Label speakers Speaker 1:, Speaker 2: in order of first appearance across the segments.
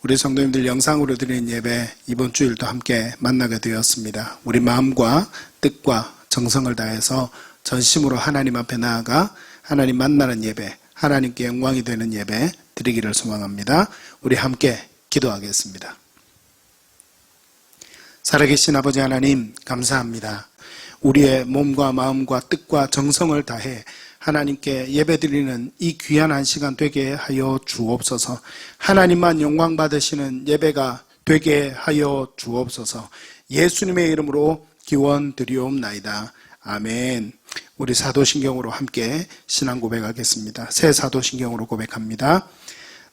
Speaker 1: 우리 성도님들 영상으로 드리는 예배 이번 주일도 함께 만나게 되었습니다. 우리 마음과 뜻과 정성을 다해서 전심으로 하나님 앞에 나아가 하나님 만나는 예배, 하나님께 영광이 되는 예배 드리기를 소망합니다. 우리 함께 기도하겠습니다. 살아계신 아버지 하나님 감사합니다. 우리의 몸과 마음과 뜻과 정성을 다해 하나님께 예배드리는 이 귀한 한 시간 되게 하여 주옵소서. 하나님만 영광 받으시는 예배가 되게 하여 주옵소서. 예수님의 이름으로 기원 드리옵나이다. 아멘. 우리 사도신경으로 함께 신앙 고백하겠습니다. 새 사도신경으로 고백합니다.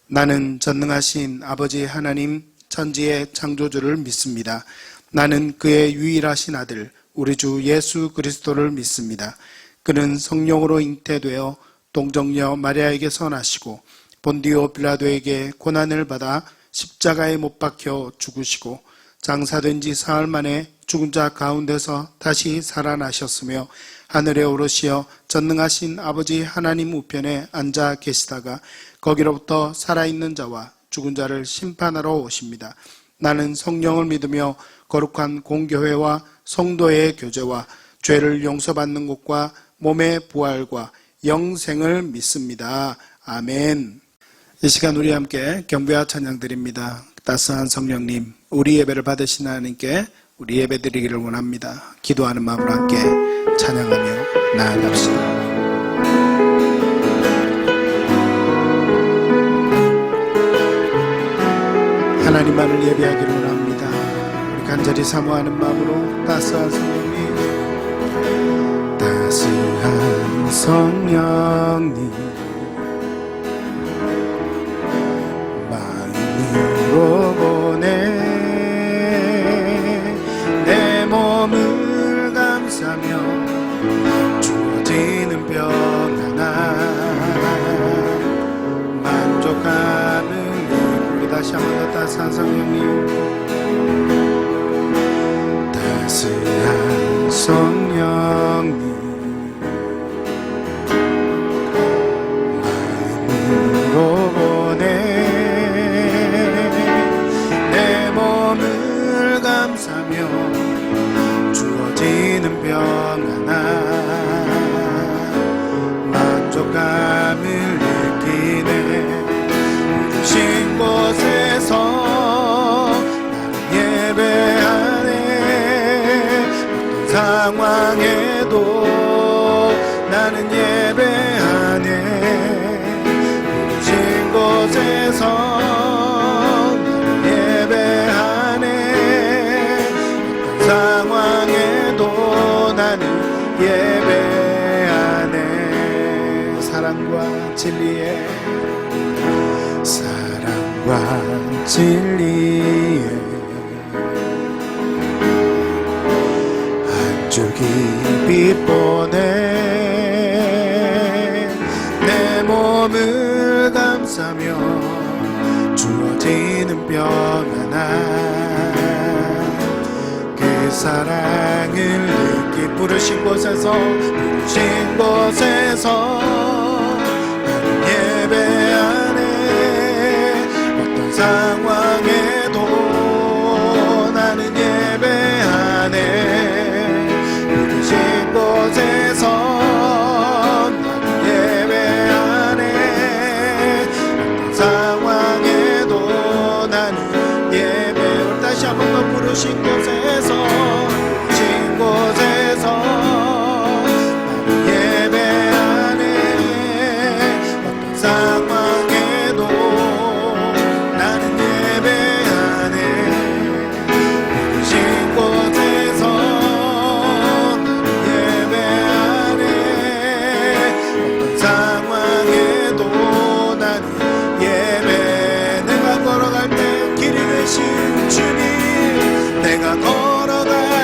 Speaker 1: 나는 전능하신 아버지 하나님 천지의 창조주를 믿습니다. 나는 그의 유일하신 아들 우리 주 예수 그리스도를 믿습니다. 그는 성령으로 잉태되어 동정녀 마리아에게서 나시고 본디오 빌라도에게 고난을 받아 십자가에 못 박혀 죽으시고 장사된 지 사흘 만에 죽은 자 가운데서 다시 살아나셨으며 하늘에 오르시어 전능하신 아버지 하나님 우편에 앉아 계시다가 거기로부터 살아있는 자와 죽은 자를 심판하러 오십니다. 나는 성령을 믿으며 거룩한 공교회와 성도의 교제와 죄를 용서받는 것과 몸의 부활과 영생을 믿습니다. 아멘. 이 시간 우리 함께 경배와 찬양 드립니다. 따스한 성령님, 우리 예배를 받으신 하나님께 우리 예배 드리기를 원합니다. 기도하는 마음으로 함께 찬양하며 나아갑시다. 하나님만을 예배하기를 원합니다. 우리 간절히 사모하는 마음으로 따스한 성령님, 따스한 성령님 마음으로 보내 내 몸을 감싸며 주어지는 평안한 만족감을 우리 다시 한번 더 따스한 성령님, 따스한 성령님 마음으로 보내 내 몸을 감싸며 주어지는 평안한 만족감을 느끼네. 부르신 곳에서 나는 예배하네. 어떤 상황에도 나는 예배하네. 부르신 곳에서 나는 예배하네. 어떤 상황에도 나는 예배하네. 사랑과 진리에 한줄 깊이 보내 내 몸을 감싸며 주어지는 평안한 그 사랑을 느끼. 부르신 곳에서 나는 예배하네. 어떤 상황에도 나는 예배하네. 부르신 곳에서 나는 예배하네. 어떤 상황에도 나는 예배. 다시 한 번 더 부르신 곳에서 주님, 내가 걸어갈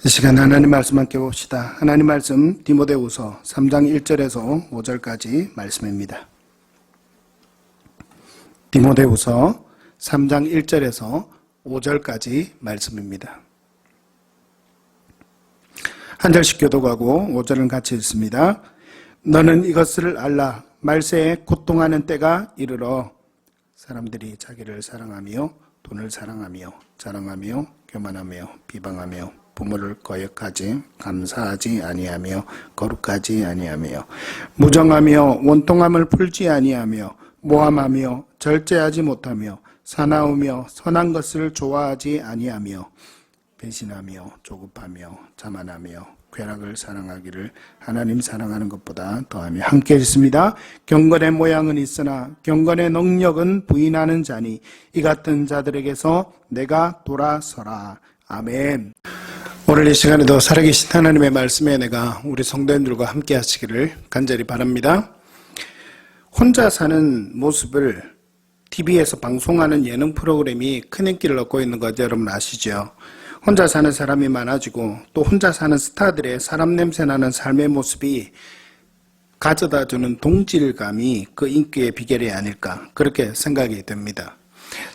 Speaker 1: 이 시간 하나님 말씀 함께 봅시다. 하나님 말씀 디모데후서 3장 1절에서 5절까지 말씀입니다. 디모데후서 3장 1절에서 5절까지 말씀입니다. 한 절씩 교독하고 5절은 같이 읽습니다. 너는 이것을 알라. 말세에 고통하는 때가 이르러 사람들이 자기를 사랑하며 돈을 사랑하며 자랑하며 교만하며 비방하며 부모를 거역하지 감사하지 아니하며 거룩하지 아니하며 무정하며 원통함을 풀지 아니하며 모함하며 절제하지 못하며 사나우며 선한 것을 좋아하지 아니하며 배신하며 조급하며 자만하며 쾌락을 사랑하기를 하나님 사랑하는 것보다 더하며 함께 읽습니다. 경건의 모양은 있으나 경건의 능력은 부인하는 자니 이 같은 자들에게서 내가 돌아서라. 아멘. 오늘 이 시간에도 살아계신 하나님의 말씀에 내가 우리 성도님들과 함께 하시기를 간절히 바랍니다. 혼자 사는 모습을 TV에서 방송하는 예능 프로그램이 큰 인기를 얻고 있는 것 여러분 아시죠? 혼자 사는 사람이 많아지고 또 혼자 사는 스타들의 사람 냄새 나는 삶의 모습이 가져다주는 동질감이 그 인기의 비결이 아닐까 그렇게 생각이 됩니다.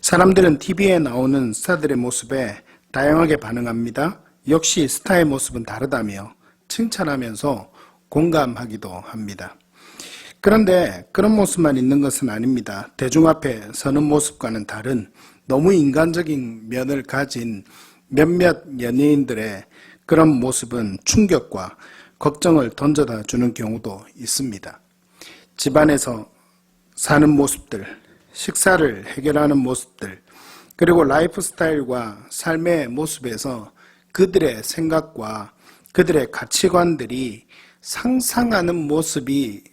Speaker 1: 사람들은 TV에 나오는 스타들의 모습에 다양하게 반응합니다. 역시 스타의 모습은 다르다며 칭찬하면서 공감하기도 합니다. 그런데 그런 모습만 있는 것은 아닙니다. 대중 앞에 서는 모습과는 다른 너무 인간적인 면을 가진 몇몇 연예인들의 그런 모습은 충격과 걱정을 던져다 주는 경우도 있습니다. 집안에서 사는 모습들, 식사를 해결하는 모습들, 그리고 라이프 스타일과 삶의 모습에서 그들의 생각과 그들의 가치관들이 상상하는 모습이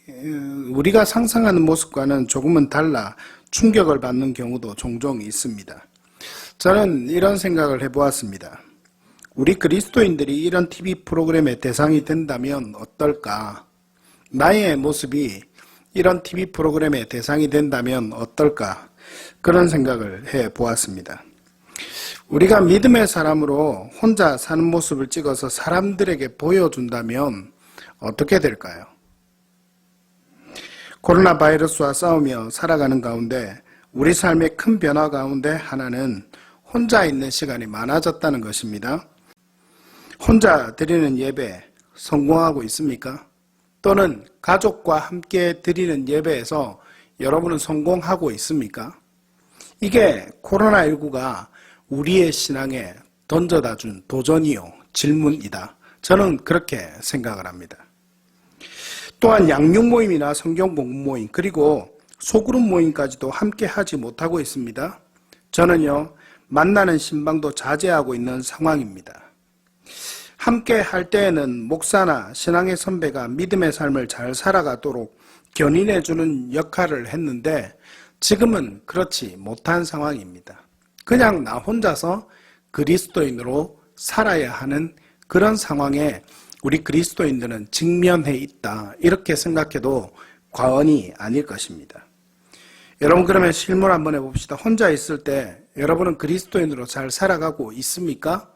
Speaker 1: 우리가 상상하는 모습과는 조금은 달라 충격을 받는 경우도 종종 있습니다. 저는 이런 생각을 해보았습니다. 우리 그리스도인들이 이런 TV 프로그램의 대상이 된다면 어떨까? 나의 모습이 이런 TV 프로그램의 대상이 된다면 어떨까? 그런 생각을 해보았습니다. 우리가 믿음의 사람으로 혼자 사는 모습을 찍어서 사람들에게 보여준다면 어떻게 될까요? 코로나 바이러스와 싸우며 살아가는 가운데 우리 삶의 큰 변화 가운데 하나는 혼자 있는 시간이 많아졌다는 것입니다. 혼자 드리는 예배 성공하고 있습니까? 또는 가족과 함께 드리는 예배에서 여러분은 성공하고 있습니까? 이게 코로나19가 우리의 신앙에 던져다 준 도전이요, 질문이다. 저는 그렇게 생각을 합니다. 또한 양육 모임이나 성경 공부 모임, 그리고 소그룹 모임까지도 함께 하지 못하고 있습니다. 저는요, 만나는 신방도 자제하고 있는 상황입니다. 함께 할 때에는 목사나 신앙의 선배가 믿음의 삶을 잘 살아가도록 견인해주는 역할을 했는데 지금은 그렇지 못한 상황입니다. 그냥 나 혼자서 그리스도인으로 살아야 하는 그런 상황에 우리 그리스도인들은 직면해 있다. 이렇게 생각해도 과언이 아닐 것입니다. 여러분 그러면 실물 한번 해봅시다. 혼자 있을 때 여러분은 그리스도인으로 잘 살아가고 있습니까?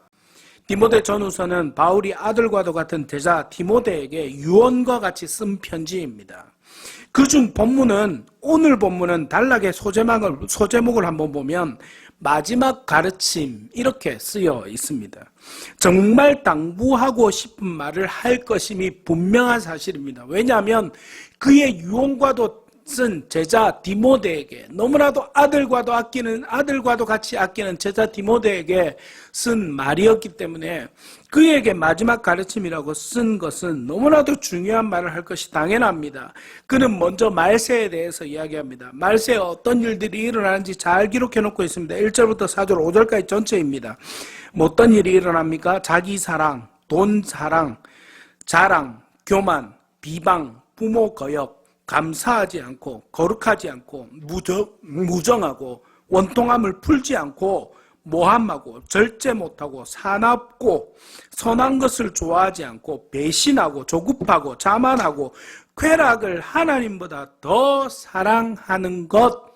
Speaker 1: 디모데 전후서는 바울이 아들과도 같은 제자 디모데에게 유언과 같이 쓴 편지입니다. 그중 본문은 오늘 본문은 단락의 소제목을 한번 보면 마지막 가르침 이렇게 쓰여 있습니다. 정말 당부하고 싶은 말을 할 것임이 분명한 사실입니다. 왜냐하면 그의 유언과도 쓴 제자 디모데에게 너무나도 아들과도 같이 아끼는 제자 디모데에게 쓴 말이었기 때문에 그에게 마지막 가르침이라고 쓴 것은 너무나도 중요한 말을 할 것이 당연합니다. 그는 먼저 말세에 대해서 이야기합니다. 말세에 어떤 일들이 일어나는지 잘 기록해 놓고 있습니다. 1절부터 4절 5절까지 전체입니다. 어떤 일이 일어납니까? 자기 사랑, 돈 사랑, 자랑, 교만, 비방, 부모 거역, 감사하지 않고 거룩하지 않고 무정하고 원통함을 풀지 않고 모함하고 절제 못하고 사납고 선한 것을 좋아하지 않고 배신하고 조급하고 자만하고 쾌락을 하나님보다 더 사랑하는 것,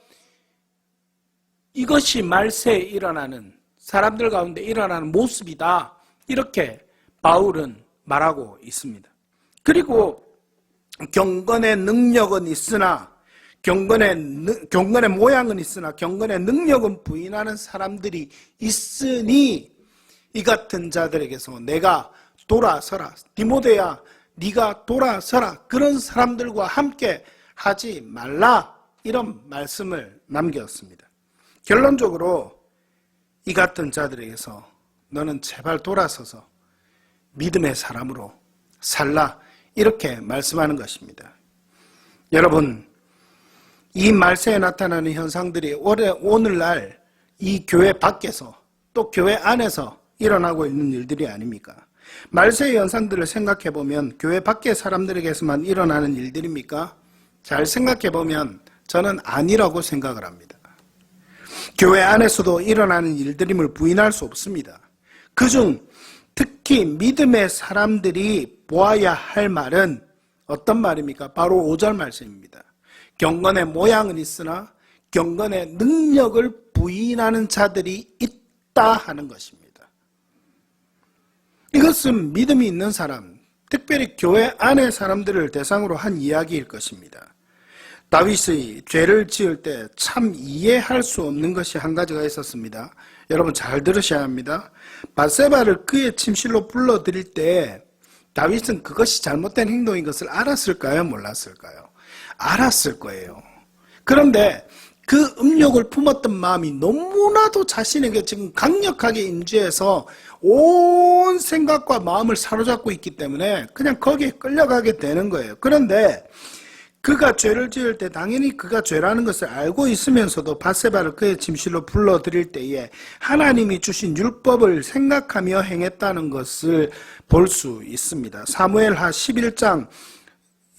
Speaker 1: 이것이 말세에 일어나는 사람들 가운데 일어나는 모습이다. 이렇게 바울은 말하고 있습니다. 그리고 경건의 능력은 있으나 경건의 모양은 있으나 경건의 능력은 부인하는 사람들이 있으니 이 같은 자들에게서 내가 돌아서라. 디모데야, 네가 돌아서라. 그런 사람들과 함께 하지 말라. 이런 말씀을 남겼습니다. 결론적으로 이 같은 자들에게서 너는 제발 돌아서서 믿음의 사람으로 살라. 이렇게 말씀하는 것입니다. 여러분, 이 말세에 나타나는 현상들이 오늘날 이 교회 밖에서 또 교회 안에서 일어나고 있는 일들이 아닙니까? 말세의 현상들을 생각해 보면 교회 밖의 사람들에게서만 일어나는 일들입니까? 잘 생각해 보면 저는 아니라고 생각을 합니다. 교회 안에서도 일어나는 일들임을 부인할 수 없습니다. 그중 특히 믿음의 사람들이 보아야 할 말은 어떤 말입니까? 바로 5절 말씀입니다. 경건의 모양은 있으나 경건의 능력을 부인하는 자들이 있다 하는 것입니다. 이것은 믿음이 있는 사람, 특별히 교회 안의 사람들을 대상으로 한 이야기일 것입니다. 다윗의 죄를 지을 때 참 이해할 수 없는 것이 한 가지가 있었습니다. 여러분 잘 들으셔야 합니다. 밧세바를 그의 침실로 불러들일 때 다윗은 그것이 잘못된 행동인 것을 알았을까요? 몰랐을까요? 알았을 거예요. 그런데 그 음욕을 품었던 마음이 너무나도 자신에게 지금 강력하게 임재해서 온 생각과 마음을 사로잡고 있기 때문에 그냥 거기에 끌려가게 되는 거예요. 그런데 그가 죄를 지을 때 당연히 그가 죄라는 것을 알고 있으면서도 밧세바를 그의 침실로 불러들일 때에 하나님이 주신 율법을 생각하며 행했다는 것을 볼 수 있습니다. 사무엘하 11장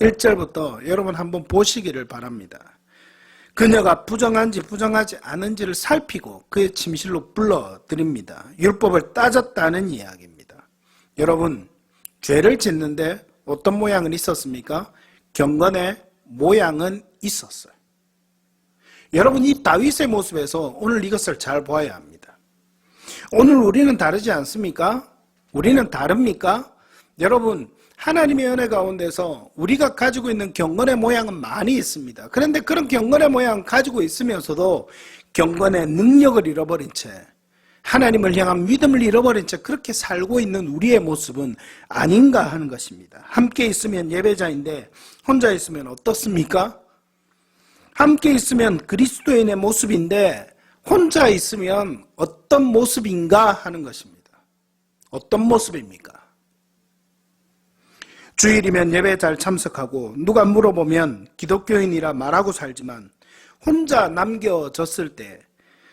Speaker 1: 1절부터 여러분 한번 보시기를 바랍니다. 그녀가 부정한지 부정하지 않은지를 살피고 그의 침실로 불러들입니다. 율법을 따졌다는 이야기입니다. 여러분, 죄를 짓는데 어떤 모양은 있었습니까? 경건의 모양은 있었어요. 여러분, 이 다윗의 모습에서 오늘 이것을 잘 보아야 합니다. 오늘 우리는 다르지 않습니까? 우리는 다릅니까? 여러분, 하나님의 은혜 가운데서 우리가 가지고 있는 경건의 모양은 많이 있습니다. 그런데 그런 경건의 모양을 가지고 있으면서도 경건의 능력을 잃어버린 채 하나님을 향한 믿음을 잃어버린 채 그렇게 살고 있는 우리의 모습은 아닌가 하는 것입니다. 함께 있으면 예배자인데 혼자 있으면 어떻습니까? 함께 있으면 그리스도인의 모습인데 혼자 있으면 어떤 모습인가 하는 것입니다. 어떤 모습입니까? 주일이면 예배 잘 참석하고 누가 물어보면 기독교인이라 말하고 살지만 혼자 남겨졌을 때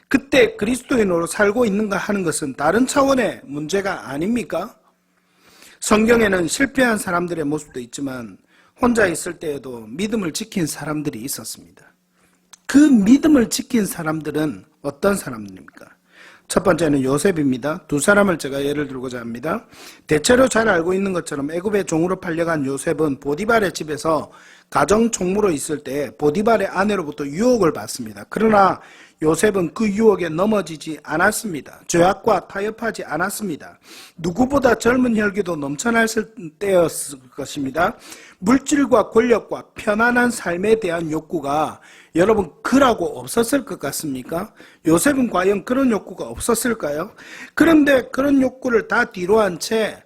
Speaker 1: 그때 그리스도인으로 살고 있는가 하는 것은 다른 차원의 문제가 아닙니까? 성경에는 실패한 사람들의 모습도 있지만 혼자 있을 때에도 믿음을 지킨 사람들이 있었습니다. 그 믿음을 지킨 사람들은 어떤 사람들입니까? 첫 번째는 요셉입니다. 두 사람을 제가 예를 들고자 합니다. 대체로 잘 알고 있는 것처럼 애굽의 종으로 팔려간 요셉은 보디발의 집에서 가정 총무로 있을 때 보디발의 아내로부터 유혹을 받습니다. 그러나 요셉은 그 유혹에 넘어지지 않았습니다. 죄악과 타협하지 않았습니다. 누구보다 젊은 혈기도 넘쳐났을 때였을 것입니다. 물질과 권력과 편안한 삶에 대한 욕구가 여러분 그라고 없었을 것 같습니까? 요셉은 과연 그런 욕구가 없었을까요? 그런데 그런 욕구를 다 뒤로 한 채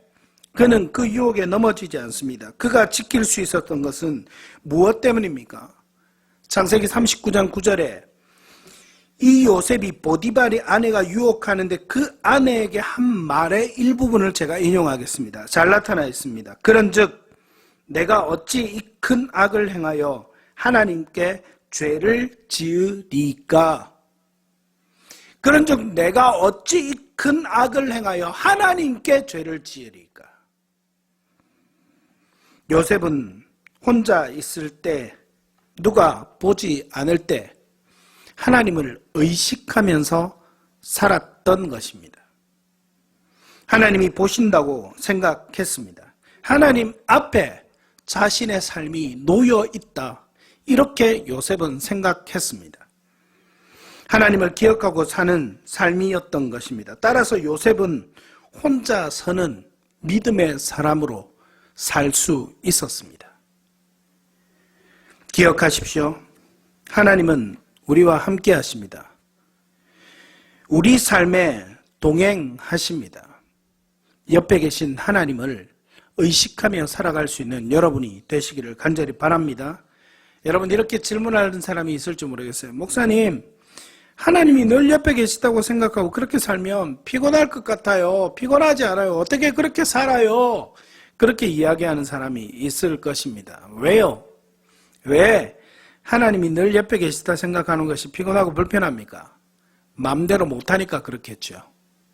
Speaker 1: 그는 그 유혹에 넘어지지 않습니다. 그가 지킬 수 있었던 것은 무엇 때문입니까? 창세기 39장 9절에 이 요셉이 보디발의 아내가 유혹하는데 그 아내에게 한 말의 일부분을 제가 인용하겠습니다. 잘 나타나 있습니다. 그런즉 내가 어찌 이 큰 악을 행하여 하나님께 죄를 지으리까? 그런즉 내가 어찌 이 큰 악을 행하여 하나님께 죄를 지으리까? 요셉은 혼자 있을 때 누가 보지 않을 때 하나님을 의식하면서 살았던 것입니다. 하나님이 보신다고 생각했습니다. 하나님 앞에 자신의 삶이 놓여 있다. 이렇게 요셉은 생각했습니다. 하나님을 기억하고 사는 삶이었던 것입니다. 따라서 요셉은 혼자서는 믿음의 사람으로 살 수 있었습니다. 기억하십시오. 하나님은 우리와 함께 하십니다. 우리 삶에 동행하십니다. 옆에 계신 하나님을 의식하며 살아갈 수 있는 여러분이 되시기를 간절히 바랍니다. 여러분, 이렇게 질문하는 사람이 있을지 모르겠어요. 목사님, 하나님이 늘 옆에 계시다고 생각하고 그렇게 살면 피곤할 것 같아요. 피곤하지 않아요. 어떻게 그렇게 살아요? 그렇게 이야기하는 사람이 있을 것입니다. 왜요? 왜 하나님이 늘 옆에 계시다 생각하는 것이 피곤하고 불편합니까? 마음대로 못하니까 그렇겠죠.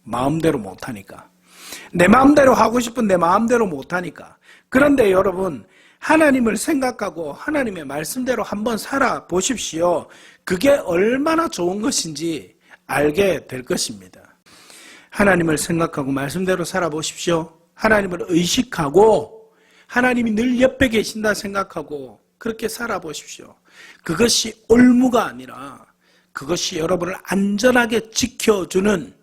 Speaker 1: 마음대로 못하니까. 내 마음대로 하고 싶은 내 마음대로 못하니까. 그런데 여러분, 하나님을 생각하고 하나님의 말씀대로 한번 살아보십시오. 그게 얼마나 좋은 것인지 알게 될 것입니다. 하나님을 생각하고 말씀대로 살아보십시오. 하나님을 의식하고 하나님이 늘 옆에 계신다 생각하고 그렇게 살아보십시오. 그것이 올무가 아니라 그것이 여러분을 안전하게 지켜주는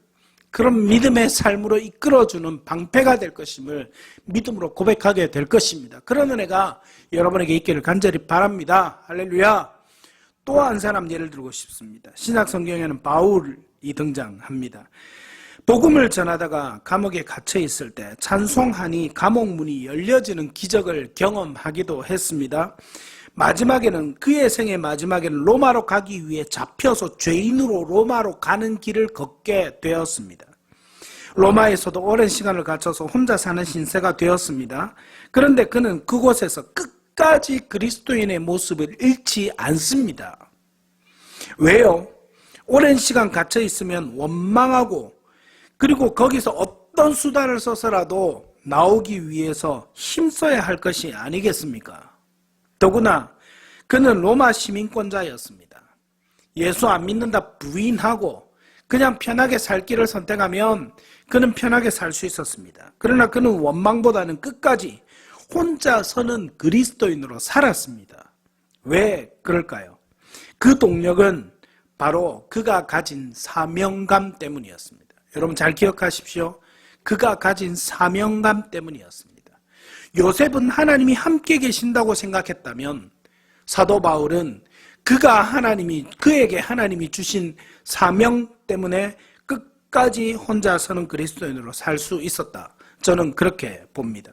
Speaker 1: 그런 믿음의 삶으로 이끌어주는 방패가 될 것임을 믿음으로 고백하게 될 것입니다. 그런 은혜가 여러분에게 있기를 간절히 바랍니다. 할렐루야. 또 한 사람 예를 들고 싶습니다. 신약 성경에는 바울이 등장합니다. 복음을 전하다가 감옥에 갇혀 있을 때 찬송하니 감옥 문이 열려지는 기적을 경험하기도 했습니다. 마지막에는 그의 생의 마지막에는 로마로 가기 위해 잡혀서 죄인으로 로마로 가는 길을 걷게 되었습니다. 로마에서도 오랜 시간을 갇혀서 혼자 사는 신세가 되었습니다. 그런데 그는 그곳에서 끝까지 그리스도인의 모습을 잃지 않습니다. 왜요? 오랜 시간 갇혀 있으면 원망하고 그리고 거기서 어떤 수단을 써서라도 나오기 위해서 힘써야 할 것이 아니겠습니까? 더구나 그는 로마 시민권자였습니다. 예수 안 믿는다 부인하고 그냥 편하게 살 길을 선택하면 그는 편하게 살 수 있었습니다. 그러나 그는 원망보다는 끝까지 혼자 서는 그리스도인으로 살았습니다. 왜 그럴까요? 그 동력은 바로 그가 가진 사명감 때문이었습니다. 여러분 잘 기억하십시오. 그가 가진 사명감 때문이었습니다. 요셉은 하나님이 함께 계신다고 생각했다면 사도 바울은 그에게 하나님이 주신 사명 때문에 끝까지 혼자 서는 그리스도인으로 살 수 있었다. 저는 그렇게 봅니다.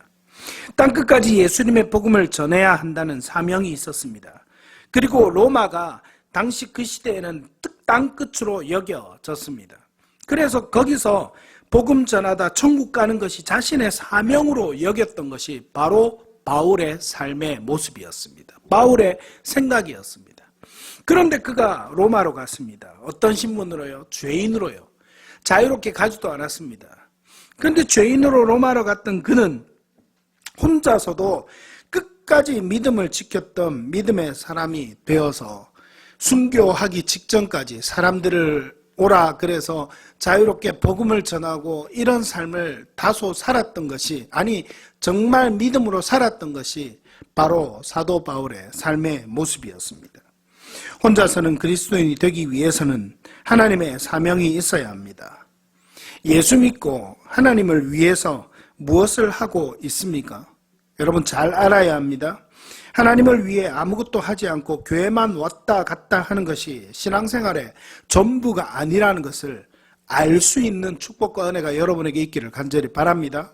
Speaker 1: 땅끝까지 예수님의 복음을 전해야 한다는 사명이 있었습니다. 그리고 로마가 당시 그 시대에는 땅끝으로 여겨졌습니다. 그래서 거기서 복음 전하다 천국 가는 것이 자신의 사명으로 여겼던 것이 바로 바울의 삶의 모습이었습니다. 바울의 생각이었습니다. 그런데 그가 로마로 갔습니다. 어떤 신분으로요? 죄인으로요. 자유롭게 가지도 않았습니다. 그런데 죄인으로 로마로 갔던 그는 혼자서도 끝까지 믿음을 지켰던 믿음의 사람이 되어서 순교하기 직전까지 사람들을 오라 그래서 자유롭게 복음을 전하고 이런 삶을 다소 살았던 것이 정말 믿음으로 살았던 것이 바로 사도 바울의 삶의 모습이었습니다. 혼자서는 그리스도인이 되기 위해서는 하나님의 사명이 있어야 합니다. 예수 믿고 하나님을 위해서 무엇을 하고 있습니까? 여러분 잘 알아야 합니다. 하나님을 위해 아무것도 하지 않고 교회만 왔다 갔다 하는 것이 신앙생활의 전부가 아니라는 것을 알 수 있는 축복과 은혜가 여러분에게 있기를 간절히 바랍니다.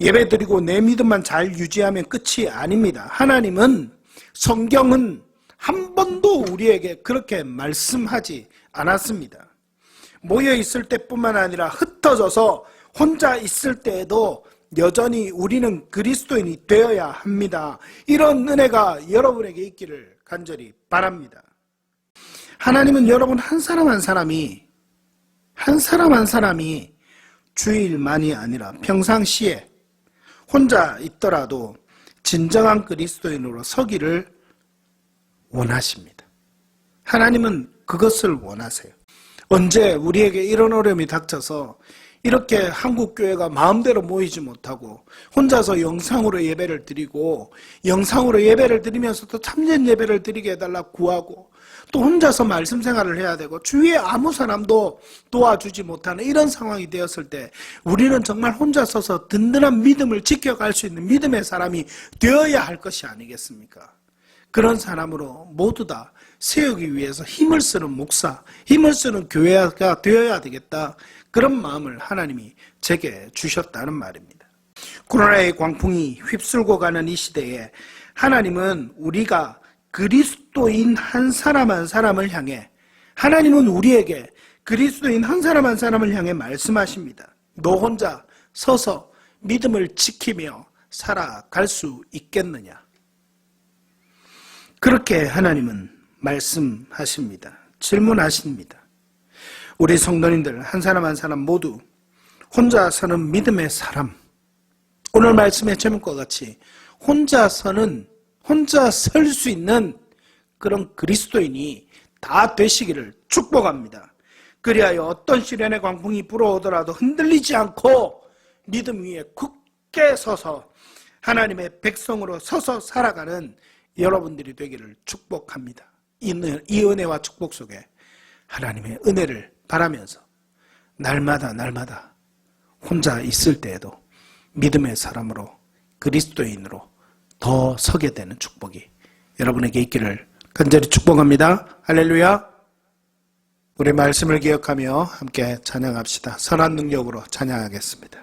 Speaker 1: 예배드리고 내 믿음만 잘 유지하면 끝이 아닙니다. 하나님은 성경은 한 번도 우리에게 그렇게 말씀하지 않았습니다. 모여 있을 때뿐만 아니라 흩어져서 혼자 있을 때에도 여전히 우리는 그리스도인이 되어야 합니다. 이런 은혜가 여러분에게 있기를 간절히 바랍니다. 하나님은 여러분 한 사람 한 사람이 주일만이 아니라 평상시에 혼자 있더라도 진정한 그리스도인으로 서기를 원하십니다. 하나님은 그것을 원하세요. 언제 우리에게 이런 어려움이 닥쳐서 이렇게 한국교회가 마음대로 모이지 못하고 혼자서 영상으로 예배를 드리고 영상으로 예배를 드리면서도 참된 예배를 드리게 해달라고 구하고 또 혼자서 말씀 생활을 해야 되고 주위에 아무 사람도 도와주지 못하는 이런 상황이 되었을 때 우리는 정말 혼자 서서 든든한 믿음을 지켜갈 수 있는 믿음의 사람이 되어야 할 것이 아니겠습니까? 그런 사람으로 모두 다 세우기 위해서 힘을 쓰는 목사, 힘을 쓰는 교회가 되어야 되겠다. 그런 마음을 하나님이 제게 주셨다는 말입니다. 코로나의 광풍이 휩쓸고 가는 이 시대에 하나님은 우리가 그리스도인 한 사람 한 사람을 향해 하나님은 우리에게 그리스도인 한 사람 한 사람을 향해 말씀하십니다. 너 혼자 서서 믿음을 지키며 살아갈 수 있겠느냐? 그렇게 하나님은 말씀하십니다. 질문하십니다. 우리 성도님들 한 사람 한 사람 모두 혼자 서는 믿음의 사람, 오늘 말씀의 제목과 같이 혼자 설 수 있는 그런 그리스도인이 다 되시기를 축복합니다. 그리하여 어떤 시련의 광풍이 불어오더라도 흔들리지 않고 믿음 위에 굳게 서서 하나님의 백성으로 서서 살아가는 여러분들이 되기를 축복합니다. 이 은혜와 축복 속에 하나님의 은혜를 바라면서 날마다 혼자 있을 때에도 믿음의 사람으로 그리스도인으로 더 서게 되는 축복이 여러분에게 있기를 간절히 축복합니다. 할렐루야. 우리 말씀을 기억하며 함께 찬양합시다. 선한 능력으로 찬양하겠습니다.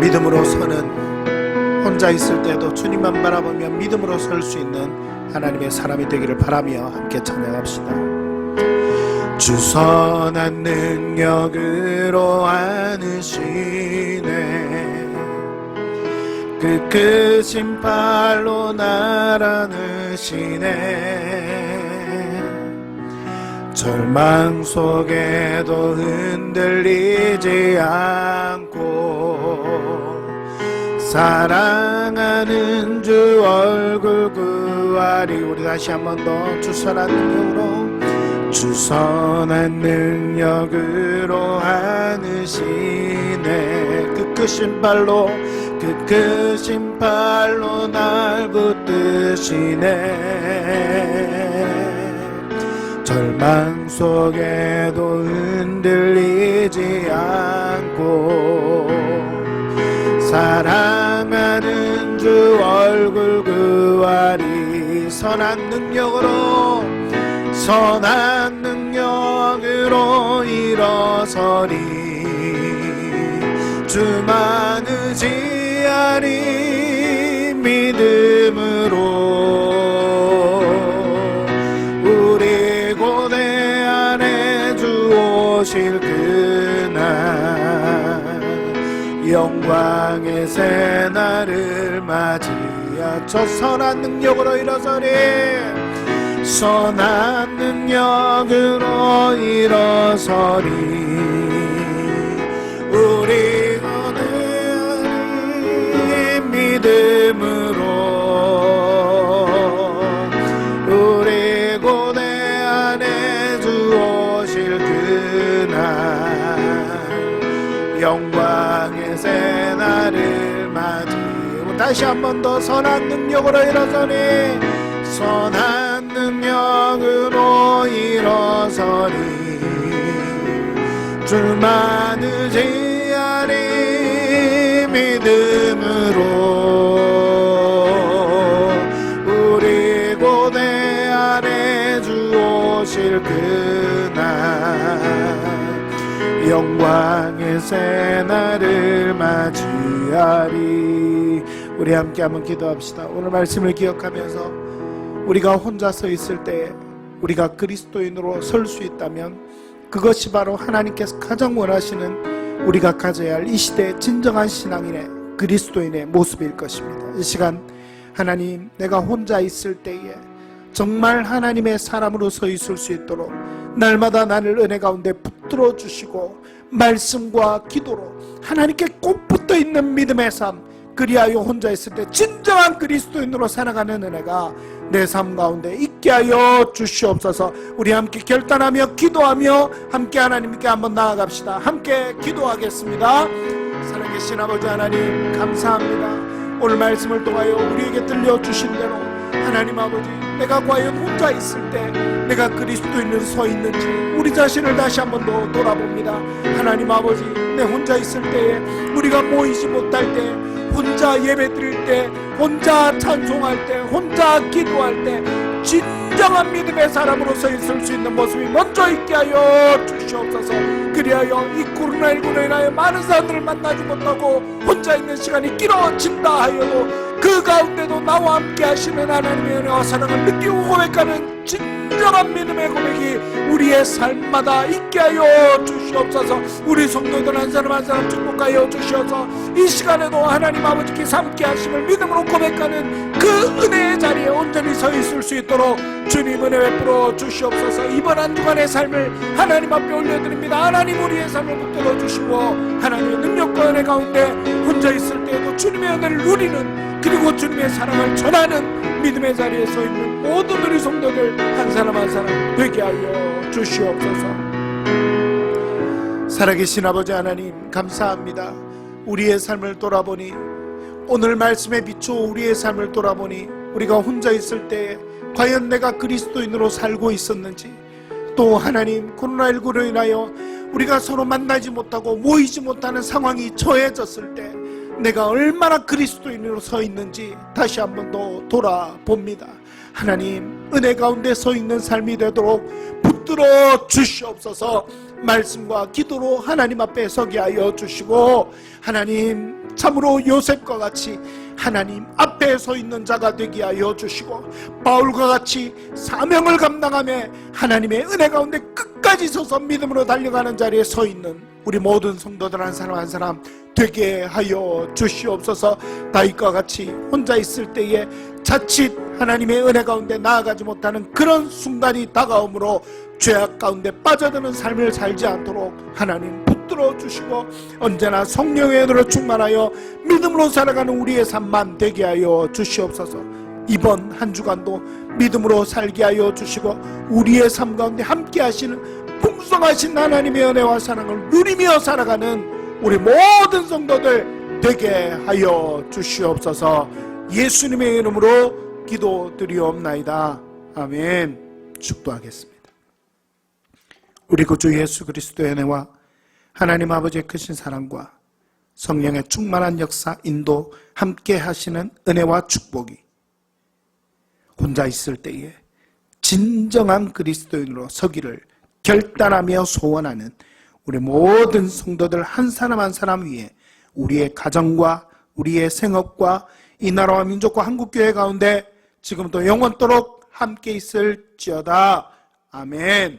Speaker 1: 믿음으로 서는, 혼자 있을 때도 주님만 바라보며 믿음으로 설 수 있는 하나님의 사람이 되기를 바라며 함께 찬양합시다. 주 선한 능력으로 안으시네, 그 크신 팔로 날 안으시네. 절망 속에도 흔들리지 않고 사랑하는 주 얼굴 구하리. 우리 다시 한 번 더 주 선한 능력으로, 주 선한 능력으로 안으시네, 그 크신 팔로 날 붙드시네. 절망 속에도 흔들리지 않고 사랑하는 주 얼굴 구하리. 선한 능력으로 일어서리. 주만 의지하리. 믿음으로 우리 고대 안에 주 오실 그날 영광의 새날을 맞이하여 선한 능력으로 일어서리. 선한 능력으로 일어서리. 우리 거는 믿음으로 우리 고대 안에 주 오실 그날 영광의 새날을 맞이하고 다시 한 번 더 선한 능력으로 일어서리. 선한 능력으로 일어서리. 주만 의지하리. 믿음으로 우리 고대 안에 주 오실 그날 영광의 새날을 맞이하리. 우리 함께 한번 기도합시다. 오늘 말씀을 기억하면서 우리가 혼자 서 있을 때에 우리가 그리스도인으로 설 수 있다면 그것이 바로 하나님께서 가장 원하시는 우리가 가져야 할 이 시대의 진정한 신앙인의 그리스도인의 모습일 것입니다. 이 시간 하나님, 내가 혼자 있을 때에 정말 하나님의 사람으로 서 있을 수 있도록 날마다 나를 은혜 가운데 붙들어 주시고 말씀과 기도로 하나님께 꼭 붙어 있는 믿음의 삶, 그리하여 혼자 있을 때 진정한 그리스도인으로 살아가는 은혜가 내 삶 가운데 있게 하여 주시옵소서. 우리 함께 결단하며 기도하며 함께 하나님께 한번 나아갑시다. 함께 기도하겠습니다. 살아계신 아버지 하나님, 감사합니다. 오늘 말씀을 통하여 우리에게 들려주신 대로 하나님 아버지, 내가 과연 혼자 있을 때 내가 그리스도인으로 서 있는지 우리 자신을 다시 한번 더 돌아봅니다. 하나님 아버지, 내 혼자 있을 때에 우리가 모이지 못할 때, 혼자 예배 드릴 때, 혼자 찬송할 때, 혼자 기도할 때 진정한 믿음의 사람으로서 있을 수 있는 모습이 먼저 있게 하여 주시옵소서. 그리하여 이 코로나19로 인하여 많은 사람들을 만나지 못하고 혼자 있는 시간이 길어진다 하여도 그 가운데도 나와 함께 하시는 하나님의 은혜와 사랑을 느끼고 고백하는 진정한 믿음의 고백이 우리의 삶마다 있게 하여 주시옵소서. 우리 성도들 한 사람 한 사람 축복하여 주시옵소서. 이 시간에도 하나님 아버지께서 함께 하심을 믿음으로 고백하는 그 은혜의 자리에 온전히 서 있을 수 있도록 주님 은혜 베풀어 주시옵소서. 이번 한 주간의 삶을 하나님 앞에 올려드립니다. 하나님 우리의 삶을 붙들어 주시고 하나님의 능력과 은혜 가운데 혼자 있을 때에도 주님의 은혜를 누리는, 그리고 주님의 사랑을 전하는 믿음의 자리에 서 있는 모든 우리 성도들 한 사람 한 사람 되게 하여 주시옵소서. 살아계신 아버지 하나님, 감사합니다. 우리의 삶을 돌아보니, 오늘 말씀에 비추어 우리의 삶을 돌아보니 우리가 혼자 있을 때에 과연 내가 그리스도인으로 살고 있었는지, 또 하나님 코로나19로 인하여 우리가 서로 만나지 못하고 모이지 못하는 상황이 처해졌을 때 내가 얼마나 그리스도인으로 서 있는지 다시 한번 더 돌아봅니다. 하나님, 은혜 가운데 서 있는 삶이 되도록 붙들어 주시옵소서. 말씀과 기도로 하나님 앞에 서게 하여 주시고, 하나님 참으로 요셉과 같이 하나님 앞에 서 있는 자가 되게 하여 주시고, 바울과 같이 사명을 감당하며 하나님의 은혜 가운데 끝까지 서서 믿음으로 달려가는 자리에 서 있는 우리 모든 성도들 한 사람 한 사람 되게 하여 주시옵소서. 다윗과 같이 혼자 있을 때에 자칫 하나님의 은혜 가운데 나아가지 못하는 그런 순간이 다가오므로 죄악 가운데 빠져드는 삶을 살지 않도록 하나님 붙들어 주시고, 언제나 성령의 은혜로 충만하여 믿음으로 살아가는 우리의 삶만 되게 하여 주시옵소서. 이번 한 주간도 믿음으로 살게 하여 주시고, 우리의 삶 가운데 함께 하시는 풍성하신 하나님의 은혜와 사랑을 누리며 살아가는 우리 모든 성도들 되게 하여 주시옵소서. 예수님의 이름으로 기도드리옵나이다. 아멘. 축도하겠습니다. 우리 구주 예수 그리스도의 은혜와 하나님 아버지의 크신 사랑과 성령의 충만한 역사, 인도 함께 하시는 은혜와 축복이 혼자 있을 때에 진정한 그리스도인으로 서기를 결단하며 소원하는 우리 모든 성도들 한 사람 한 사람 위에, 우리의 가정과 우리의 생업과 이 나라와 민족과 한국교회 가운데 지금도 영원토록 함께 있을지어다. 아멘.